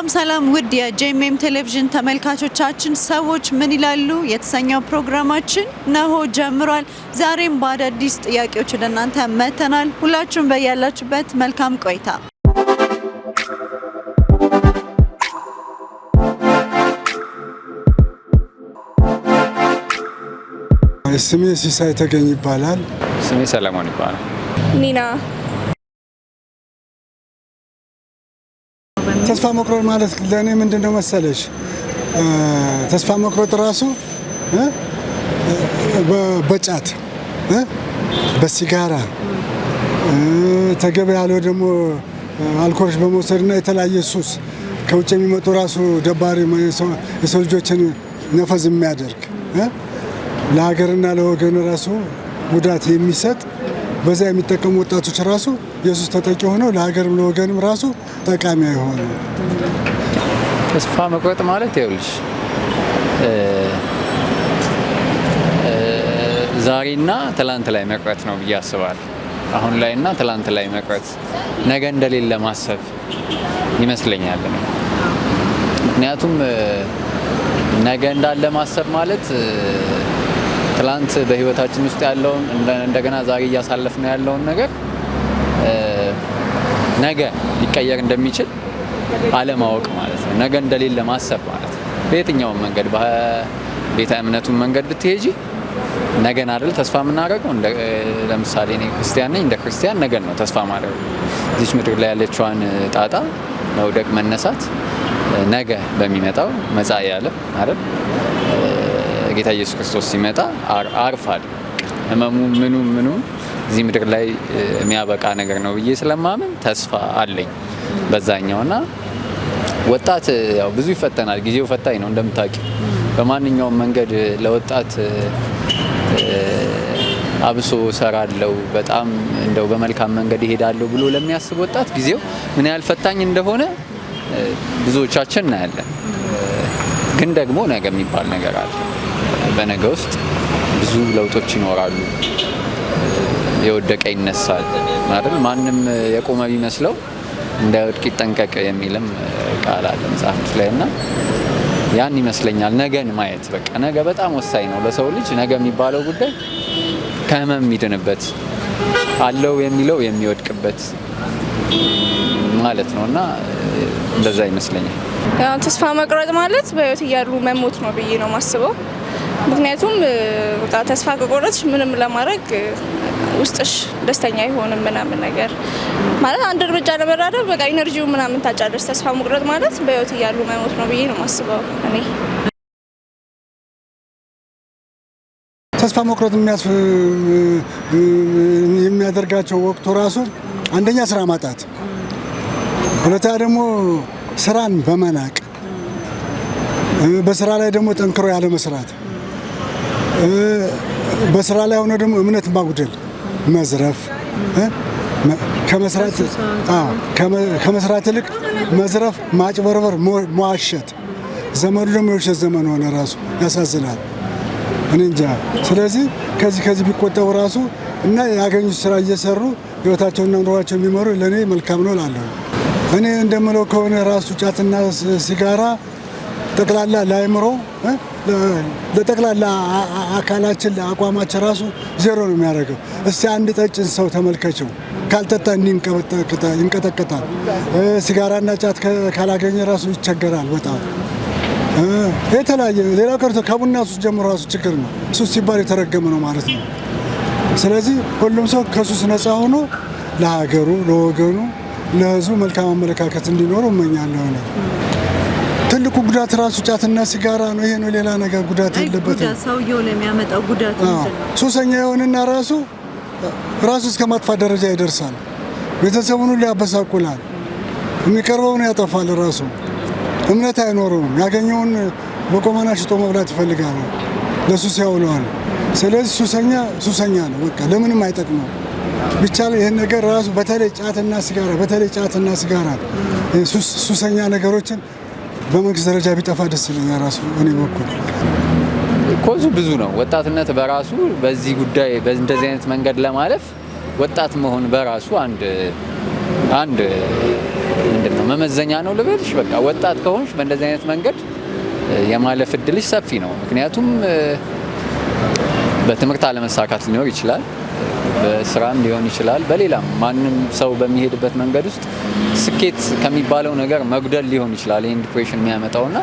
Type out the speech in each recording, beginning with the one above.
ሰላም ሰላም ውድ የጄኤምኤም ቴሌቪዥን ተመልካቾቻችን ሰዎች ምን ይላሉ የተሰኘው ፕሮግራማችን ነሆ ጀምሯል። ዛሬም በአዳዲስ ጥያቄዎች ለእናንተ መተናል። ሁላችሁም በያላችሁበት መልካም ቆይታ። ስሜ ሲሳይ ተገኝ ይባላል። ስሜ ሰለሞን ይባላል። ኒና። ተስፋ መቁረጥ ማለት ለእኔ ምንድነው መሰለሽ? ተስፋ መቁረጥ ራሱ በጫት በሲጋራ ተገቢ ያለው ደግሞ አልኮሎች በመውሰድና የተለያየ ሱስ ከውጭ የሚመጡ ራሱ ደባሪ የሰው ልጆችን ነፈዝ የሚያደርግ ለሀገርና ለወገን ራሱ ጉዳት የሚሰጥ በዛ የሚጠቀሙ ወጣቶች ራሱ የሱስ ተጠቂ ሆነው ለሀገርም ለወገንም ራሱ ጠቃሚ አይሆኑ። ተስፋ መቁረጥ ማለት ይኸውልሽ ዛሬና ትላንት ላይ መቅረት ነው ብዬ አስባለሁ። አሁን ላይና ትላንት ላይ መቅረት ነገ እንደሌለ ማሰብ ይመስለኛል። ምክንያቱም ነገ እንዳለ ማሰብ ማለት ትላንት በህይወታችን ውስጥ ያለውን እንደገና ዛሬ እያሳለፍነው ያለውን ነገር ነገ ሊቀየር እንደሚችል አለማወቅ ማለት ነው። ነገ እንደሌለ ማሰብ ማለት ነው። በየትኛውም መንገድ በቤተ እምነቱን መንገድ ብትሄጂ ነገን አይደል ተስፋ የምናደርገው። ለምሳሌ እኔ ክርስቲያን ነኝ። እንደ ክርስቲያን ነገን ነው ተስፋ ማድረግ። እዚች ምድር ላይ ያለችዋን ጣጣ መውደቅ፣ መነሳት ነገ በሚመጣው መጻኢ ዓለም አይደል ጌታ ኢየሱስ ክርስቶስ ሲመጣ አርፋል። ህመሙ ምኑ እዚህ ምድር ላይ የሚያበቃ ነገር ነው ብዬ ስለማምን ተስፋ አለኝ በዛኛውና ወጣት ያው ብዙ ይፈተናል። ጊዜው ፈታኝ ነው እንደምታውቂው። በማንኛውም መንገድ ለወጣት አብሶ ሰራለው በጣም እንደው በመልካም መንገድ ይሄዳለው ብሎ ለሚያስብ ወጣት ጊዜው ምን ያህል ፈታኝ እንደሆነ ብዙዎቻችን እናያለን። ግን ደግሞ ነገ የሚባል ነገር አለ። በነገ ውስጥ ብዙ ለውጦች ይኖራሉ። የወደቀ ይነሳል አይደል? ማንም የቆመ ቢመስለው እንዳይወድቅ ይጠንቀቅ የሚልም ቃል አለ መጽሐፍ ላይና ያን ይመስለኛል ነገን ማየት። በቃ ነገ በጣም ወሳኝ ነው ለሰው ልጅ። ነገ የሚባለው ጉዳይ ከህመም የሚድንበት አለው የሚለው የሚወድቅበት ማለት ነውና እንደዛ ይመስለኛል። ያው ተስፋ መቁረጥ ማለት በህይወት እያሉ መሞት ነው ብዬ ነው ማስበው። ምክንያቱም በቃ ተስፋ ከቆረጥሽ ምንም ለማድረግ ውስጥሽ ደስተኛ አይሆንም ምናምን ነገር ማለት አንድ እርምጃ ለመራደር በቃ ኢነርጂው ምናምን ታጫለሽ። ተስፋ መቁረጥ ማለት በህይወት እያሉ መሞት ነው ብዬ ነው ማስበው እኔ። ተስፋ መቁረጥ የሚያደርጋቸው ወቅቱ ራሱ አንደኛ ስራ ማጣት፣ ሁለተኛ ደግሞ ስራን በመናቅ፣ በስራ ላይ ደግሞ ጠንክሮ ያለ መስራት፣ በስራ ላይ ሆኖ ደግሞ እምነት ማጉደል፣ መዝረፍ፣ ከመስራት ይልቅ መዝረፍ፣ ማጭበርበር፣ መዋሸት። ዘመኑ ደግሞ የውሸት ዘመን ሆነ ራሱ ያሳዝናል። እኔ እንጃ። ስለዚህ ከዚህ ቢቆጠቡ ራሱ እና ያገኙት ስራ እየሰሩ ህይወታቸውና ኑሯቸው የሚመሩ ለእኔ መልካም ነው እላለሁ። እኔ እንደምለው ከሆነ ራሱ ጫትና ሲጋራ ጠቅላላ ለአእምሮ ለጠቅላላ አካላችን ለአቋማችን ራሱ ዜሮ ነው የሚያደርገው። እስቲ አንድ ጠጭን ሰው ተመልከችው፣ ካልጠጣ ይንቀጠቀጣል። ሲጋራና ጫት ካላገኘ ራሱ ይቸገራል በጣም። የተለያየ ሌላው ቀርቶ ከቡና ሱስ ጀምሮ ራሱ ችግር ነው። ሱስ ሲባል የተረገመ ነው ማለት ነው። ስለዚህ ሁሉም ሰው ከሱስ ነፃ ሆኖ ለሀገሩ፣ ለወገኑ፣ ለህዝቡ መልካም አመለካከት እንዲኖረው እመኛለሁ። ትልቁ ጉዳት ራሱ ጫትና ሲጋራ ነው። ይሄ ነው፣ ሌላ ነገር ጉዳት የለበትም። ሰውየው ነው የሚያመጣው ጉዳት። ሱሰኛ የሆነና ራሱ እስከ ማጥፋት ደረጃ ይደርሳል። ቤተሰቡን ሁሉ ያበሳቁላል። የሚቀርበውን ያጠፋል። ራሱ እምነት አይኖረውም። ያገኘውን በቆመና ሽጦ መብላት ይፈልጋል። ለሱስ ያውለዋል። ስለዚህ ሱሰኛ ነው። በቃ ለምንም አይጠቅመው። ብቻ ይሄን ነገር ራሱ በተለይ ጫትና ሲጋራ ሱሰኛ ነገሮችን በመንግስት ደረጃ ቢጠፋ ደስ ይለኛል። ራሱ እኔ በኩል ኮዙ ብዙ ነው። ወጣትነት በራሱ በዚህ ጉዳይ በእንደዚህ አይነት መንገድ ለማለፍ ወጣት መሆን በራሱ አንድ ነው መመዘኛ ነው ልበልሽ። በቃ ወጣት ከሆንሽ በእንደዚህ አይነት መንገድ የማለፍ እድልሽ ሰፊ ነው። ምክንያቱም በትምህርት አለመሳካት ሊኖር ይችላል፣ በስራም ሊሆን ይችላል፣ በሌላም ማንም ሰው በሚሄድበት መንገድ ውስጥ ስኬት ከሚባለው ነገር መጉደል ሊሆን ይችላል ይሄን ዲፕሬሽን የሚያመጣውና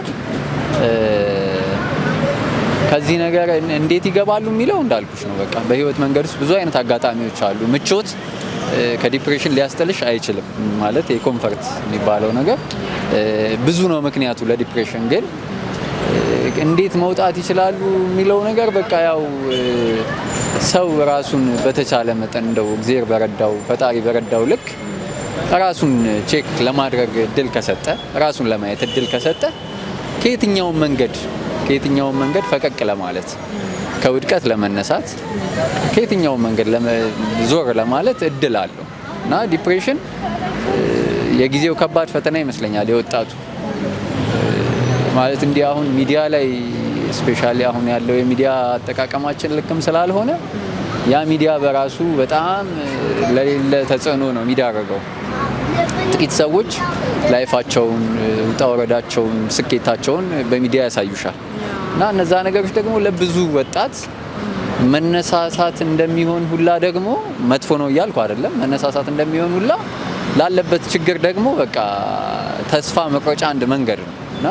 ከዚህ ነገር እንዴት ይገባሉ የሚለው እንዳልኩሽ ነው። በቃ በህይወት መንገድ ውስጥ ብዙ አይነት አጋጣሚዎች አሉ። ምቾት ከዲፕሬሽን ሊያስጥልሽ አይችልም። ማለት የኮምፈርት የሚባለው ነገር ብዙ ነው ምክንያቱ ለዲፕሬሽን። ግን እንዴት መውጣት ይችላሉ የሚለው ነገር በቃ ያው ሰው ራሱን በተቻለ መጠን እንደው እግዚአብሔር በረዳው ፈጣሪ በረዳው ልክ ራሱን ቼክ ለማድረግ እድል ከሰጠ ራሱን ለማየት እድል ከሰጠ ከየትኛውም መንገድ ፈቀቅ ለማለት ከውድቀት ለመነሳት ከየትኛውም መንገድ ዞር ለማለት እድል አለው እና ዲፕሬሽን የጊዜው ከባድ ፈተና ይመስለኛል የወጣቱ ማለት እንዲህ አሁን ሚዲያ ላይ ስፔሻሊ አሁን ያለው የሚዲያ አጠቃቀማችን ልክም ስላልሆነ ያ ሚዲያ በራሱ በጣም ለሌለ ተጽዕኖ ነው የሚዳረገው። ጥቂት ሰዎች ላይፋቸውን ውጣ ወረዳቸውን ስኬታቸውን በሚዲያ ያሳዩሻል እና እነዛ ነገሮች ደግሞ ለብዙ ወጣት መነሳሳት እንደሚሆን ሁላ ደግሞ መጥፎ ነው እያልኩ አይደለም። መነሳሳት እንደሚሆን ሁላ ላለበት ችግር ደግሞ በቃ ተስፋ መቁረጫ አንድ መንገድ ነው እና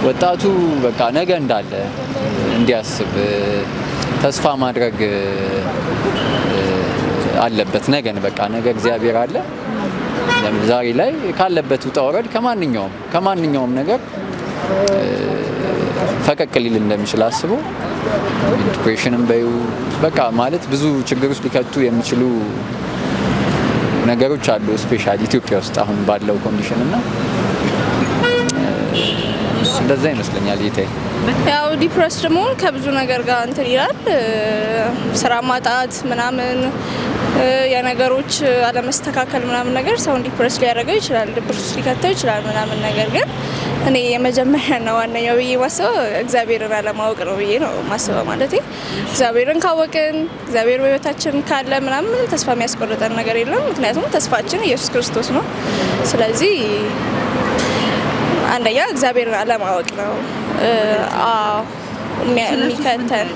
ወጣቱ በቃ ነገ እንዳለ እንዲያስብ ተስፋ ማድረግ አለበት። ነገን በቃ ነገ እግዚአብሔር አለ። ዛሬ ላይ ካለበት ውጣ ወረድ ከማንኛውም ነገር ፈቀቅ ሊል እንደሚችል አስቦ ዲፕሬሽንም በዩ በቃ ማለት ብዙ ችግር ውስጥ ሊከቱ የሚችሉ ነገሮች አሉ ስፔሻሊ ኢትዮጵያ ውስጥ አሁን ባለው ኮንዲሽን እና እንደዛ ይመስለኛል ይታይ ያው ዲፕረስ ደግሞ ከብዙ ነገር ጋር እንትን ይላል። ስራ ማጣት ምናምን የነገሮች አለመስተካከል ምናምን ነገር ሰውን ዲፕረስ ሊያደርገው ይችላል፣ ድብርት ውስጥ ሊከተው ይችላል ምናምን ነገር ግን እኔ የመጀመሪያና ዋነኛው ብዬ ማስበው እግዚአብሔርን አለማወቅ ነው ብዬ ነው ማስበው። ማለት እግዚአብሔርን ካወቅን እግዚአብሔር በሕይወታችን ካለ ምናምን ተስፋ የሚያስቆርጠን ነገር የለም። ምክንያቱም ተስፋችን ኢየሱስ ክርስቶስ ነው። ስለዚህ አንደኛ እግዚአብሔርን አለማወቅ ነው የሚከተል።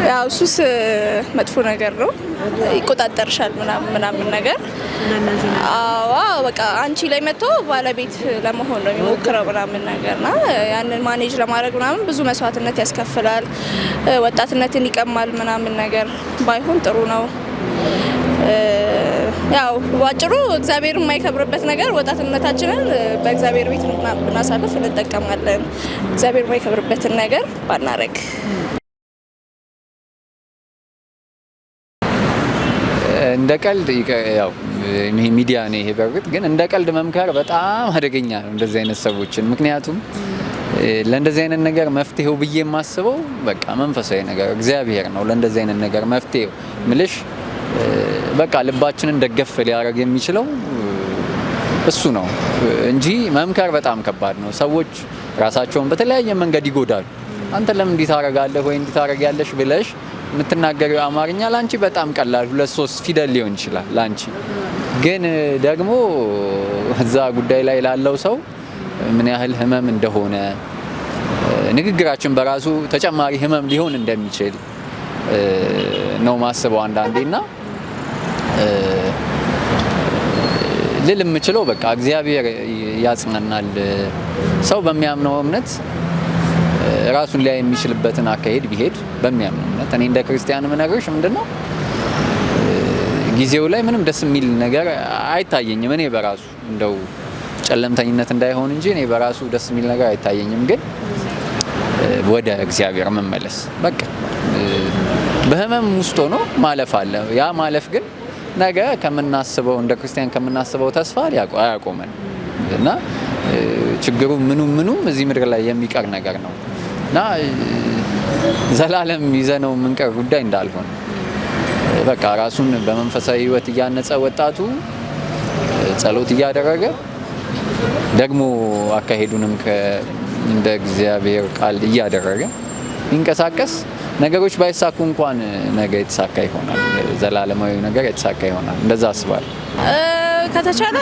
ያው ሱስ መጥፎ ነገር ነው፣ ይቆጣጠርሻል ምናምን ነገር። አዎ በቃ አንቺ ላይ መጥቶ ባለቤት ለመሆን ነው የሚሞክረው ምናምን ነገርና ያንን ማኔጅ ለማድረግ ምናምን ብዙ መስዋዕትነት ያስከፍላል፣ ወጣትነትን ይቀማል ምናምን ነገር ባይሆን ጥሩ ነው። ያው ባጭሩ እግዚአብሔር የማይከብርበት ነገር ወጣትነታችንን በእግዚአብሔር ቤት ብናሳልፍ እንጠቀማለን። እግዚአብሔር የማይከብርበትን ነገር ባናረግ እንደ ቀልድ ያው ሚዲያ ነው ይሄ። በእርግጥ ግን እንደ ቀልድ መምከር በጣም አደገኛ ነው እንደዚህ አይነት ሰዎችን። ምክንያቱም ለእንደዚህ አይነት ነገር መፍትሄው ብዬ የማስበው በቃ መንፈሳዊ ነገር እግዚአብሔር ነው። ለእንደዚህ አይነት ነገር መፍትሄው ምልሽ በቃ ልባችንን ደገፍ ሊያደርግ የሚችለው እሱ ነው እንጂ መምከር በጣም ከባድ ነው። ሰዎች ራሳቸውን በተለያየ መንገድ ይጎዳሉ። አንተ ለምን እንዲህ ታረጋለህ ወይ እንዲህ ታረጋለሽ ብለሽ የምትናገሪው አማርኛ ላንቺ በጣም ቀላል 2-3 ፊደል ሊሆን ይችላል ላንቺ። ግን ደግሞ እዛ ጉዳይ ላይ ላለው ሰው ምን ያህል ህመም እንደሆነ ንግግራችን በራሱ ተጨማሪ ህመም ሊሆን እንደሚችል ነው ማስበው አንዳንዴና ልል የምችለው በቃ እግዚአብሔር ያጽናናል። ሰው በሚያምነው እምነት ራሱን ላይ የሚችልበትን አካሄድ ቢሄድ በሚያምነው እምነት እኔ እንደ ክርስቲያን ምነግርሽ ምንድነው ጊዜው ላይ ምንም ደስ የሚል ነገር አይታየኝም። እኔ በራሱ እንደው ጨለምተኝነት እንዳይሆን እንጂ እኔ በራሱ ደስ የሚል ነገር አይታየኝም። ግን ወደ እግዚአብሔር መመለስ በቃ በህመም ውስጥ ሆኖ ማለፍ አለ። ያ ማለፍ ግን ነገ ከምናስበው እንደ ክርስቲያን ከምናስበው ተስፋ አያቆመን እና ችግሩ ምኑም እዚህ ምድር ላይ የሚቀር ነገር ነው እና ዘላለም ይዘነው የምንቀር ጉዳይ እንዳልሆነ በቃ ራሱን በመንፈሳዊ ህይወት እያነጸ ወጣቱ ጸሎት እያደረገ ደግሞ አካሄዱንም እንደ እግዚአብሔር ቃል እያደረገ ይንቀሳቀስ ነገሮች ባይሳኩ እንኳን ነገ የተሳካ ይሆናል። ዘላለማዊ ነገር የተሳካ ይሆናል። እንደዛ አስባለሁ። ከተቻለ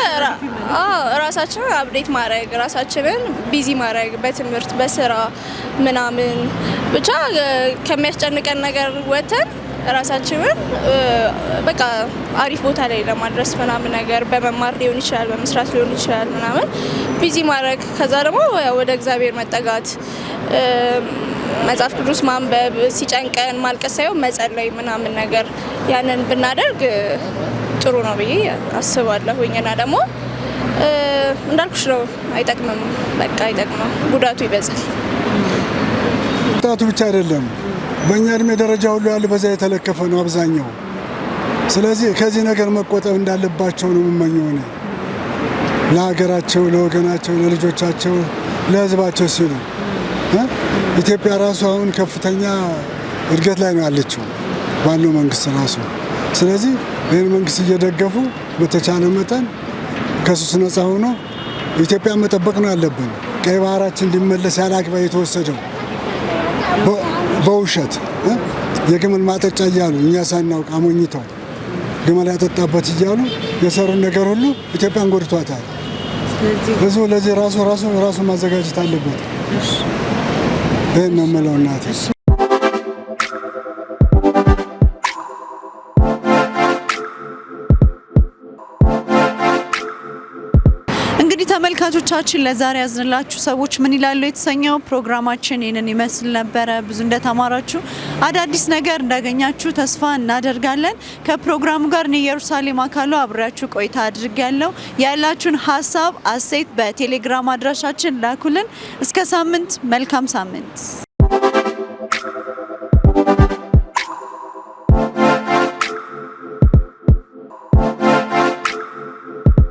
ራሳችንን አፕዴት ማድረግ ራሳችንን ቢዚ ማድረግ በትምህርት በስራ ምናምን ብቻ ከሚያስጨንቀን ነገር ወተን ራሳችንን በቃ አሪፍ ቦታ ላይ ለማድረስ ምናምን ነገር በመማር ሊሆን ይችላል በመስራት ሊሆን ይችላል ምናምን ቢዚ ማድረግ ከዛ ደግሞ ወደ እግዚአብሔር መጠጋት መጽሐፍ ቅዱስ ማንበብ ሲጨንቀን ማልቀስ ሳይሆን መጸለይ ምናምን ነገር ያንን ብናደርግ ጥሩ ነው ብዬ አስባለሁኝና ደግሞ እንዳልኩሽ ነው አይጠቅምም በቃ አይጠቅምም ጉዳቱ ይበዛል። ወጣቱ ብቻ አይደለም በእኛ እድሜ ደረጃ ሁሉ ያለ በዛ የተለከፈ ነው አብዛኛው። ስለዚህ ከዚህ ነገር መቆጠብ እንዳለባቸው ነው የምመኘው እኔ ለሀገራቸው ለወገናቸው ለልጆቻቸው ለሕዝባቸው ሲሉ ኢትዮጵያ ራሱ አሁን ከፍተኛ እድገት ላይ ነው ያለችው ባለው መንግስት ራሱ። ስለዚህ ይህን መንግስት እየደገፉ በተቻለ መጠን ከሱስ ነፃ ሆኖ ኢትዮጵያ መጠበቅ ነው ያለብን። ቀይ ባህራችን እንዲመለስ ያለ አግባብ የተወሰደው በውሸት የግመል ማጠጫ እያሉ እኛ ሳናውቅ አሞኝተው ግመል ያጠጣበት እያሉ የሰሩን ነገር ሁሉ ኢትዮጵያን ጎድቷታል። ህዝቡ ለዚህ ራሱ ማዘጋጀት አለበት። ይህን ነው የምለው እናቴ። እንግዲህ ተመልካቾቻችን ለዛሬ ያዝንላችሁ ሰዎች ምን ይላሉ የተሰኘው ፕሮግራማችን ይህንን ይመስል ነበረ። ብዙ እንደተማራችሁ አዳዲስ ነገር እንዳገኛችሁ ተስፋ እናደርጋለን። ከፕሮግራሙ ጋር እኔ ኢየሩሳሌም አካሉ አብሬያችሁ ቆይታ አድርጌያለሁ። ያላችሁን ሀሳብ አስተያየት በቴሌግራም አድራሻችን ላኩልን። እስከ ሳምንት መልካም ሳምንት።